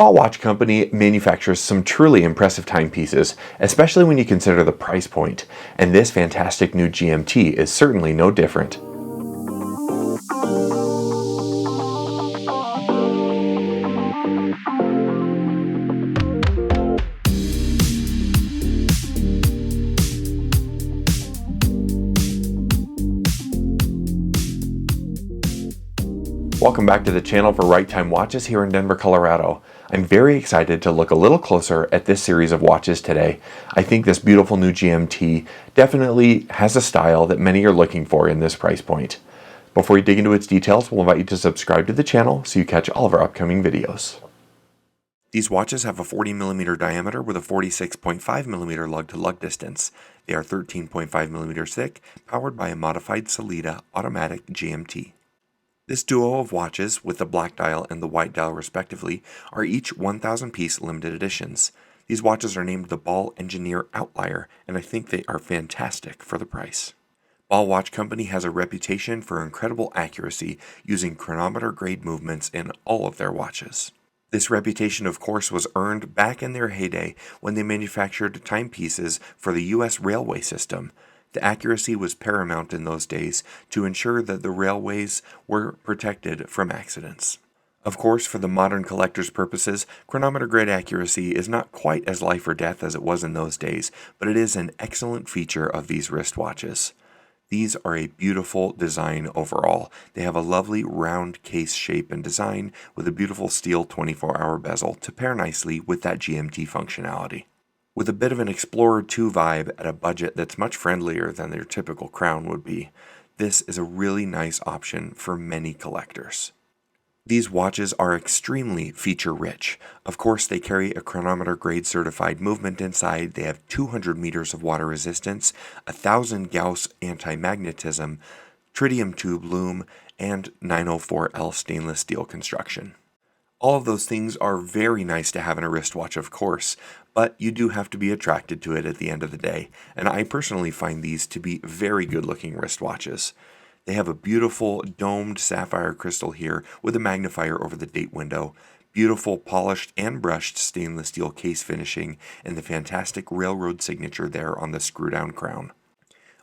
Ball Watch Company manufactures some truly impressive timepieces, especially when you consider the price point, and this fantastic new GMT is certainly no different. Welcome back to the channel for Right Time Watches here in Denver, Colorado. I'm very excited to look a little closer at this series of watches today. I think this beautiful new GMT definitely has a style that many are looking for in this price point. Before we dig into its details, we'll invite you to subscribe to the channel so you catch all of our upcoming videos. These watches have a 40mm diameter with a 46.5mm lug-to-lug distance. They are 13.5mm thick, powered by a modified Sellita automatic GMT. This duo of watches, with the black dial and the white dial respectively, are each 1,000-piece limited editions. These watches are named the Ball Engineer Outlier, and I think they are fantastic for the price. Ball Watch Company has a reputation for incredible accuracy using chronometer-grade movements in all of their watches. This reputation, of course, was earned back in their heyday when they manufactured timepieces for the U.S. railway system. The accuracy was paramount in those days to ensure that the railways were protected from accidents. Of course, for the modern collector's purposes, chronometer-grade accuracy is not quite as life or death as it was in those days, but it is an excellent feature of these wristwatches. These are a beautiful design overall. They have a lovely round case shape and design with a beautiful steel 24-hour bezel to pair nicely with that GMT functionality. With a bit of an Explorer 2 vibe at a budget that's much friendlier than their typical crown would be, this is a really nice option for many collectors. These watches are extremely feature-rich. Of course, they carry a chronometer-grade certified movement inside. They have 200 meters of water resistance, 1,000 Gauss anti-magnetism, tritium tube loom, and 904L stainless steel construction. All of those things are very nice to have in a wristwatch, of course, but you do have to be attracted to it at the end of the day, and I personally find these to be very good-looking wristwatches. They have a beautiful domed sapphire crystal here with a magnifier over the date window, beautiful polished and brushed stainless steel case finishing, and the fantastic railroad signature there on the screw-down crown.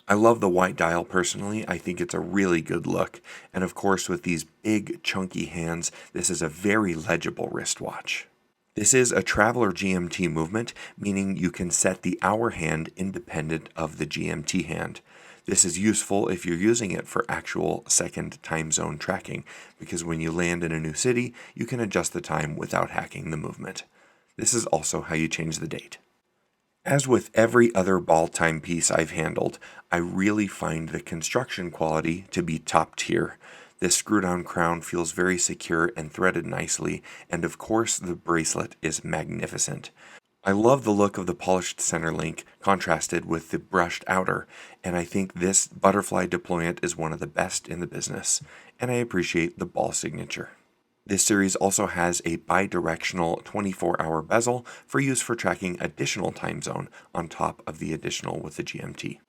I love the white dial personally. I think it's a really good look. And of course, with these big, chunky hands, this is a very legible wristwatch. This is a traveler GMT movement, meaning you can set the hour hand independent of the GMT hand. This is useful if you're using it for actual second time zone tracking, because when you land in a new city, you can adjust the time without hacking the movement. This is also how you change the date. As with every other Ball timepiece I've handled, I really find the construction quality to be top tier. This screw-down crown feels very secure and threaded nicely, and of course the bracelet is magnificent. I love the look of the polished center link contrasted with the brushed outer, and I think this butterfly deployment is one of the best in the business, and I appreciate the Ball signature. This series also has a bi-directional 24-hour bezel for use for tracking additional time zone on top of the additional with the GMT.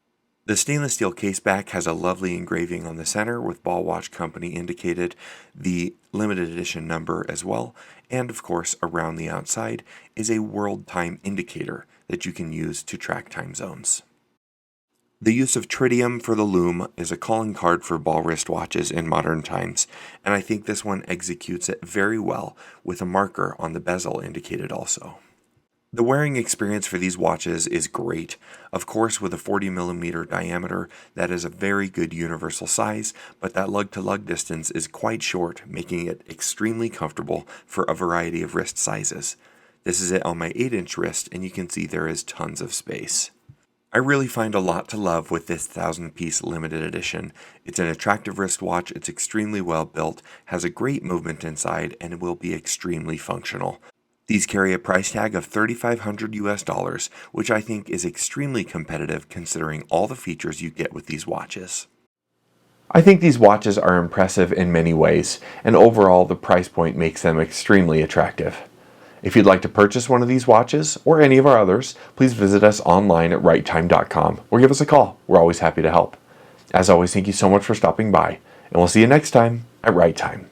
The stainless steel case back has a lovely engraving on the center with Ball Watch Company indicated, the limited edition number as well, and of course around the outside is a world time indicator that you can use to track time zones. The use of tritium for the loom is a calling card for Ball wristwatches in modern times, and I think this one executes it very well with a marker on the bezel indicated also. The wearing experience for these watches is great. Of course, with a 40mm diameter, that is a very good universal size, but that lug-to-lug distance is quite short, making it extremely comfortable for a variety of wrist sizes. This is it on my 8-inch wrist, and you can see there is tons of space. I really find a lot to love with this 1,000-piece limited edition. It's an attractive wristwatch, it's extremely well built, has a great movement inside, and it will be extremely functional. These carry a price tag of $3,500 US, which I think is extremely competitive considering all the features you get with these watches. I think these watches are impressive in many ways, and overall the price point makes them extremely attractive. If you'd like to purchase one of these watches, or any of our others, please visit us online at righttime.com or give us a call. We're always happy to help. As always, thank you so much for stopping by, and we'll see you next time at Right Time.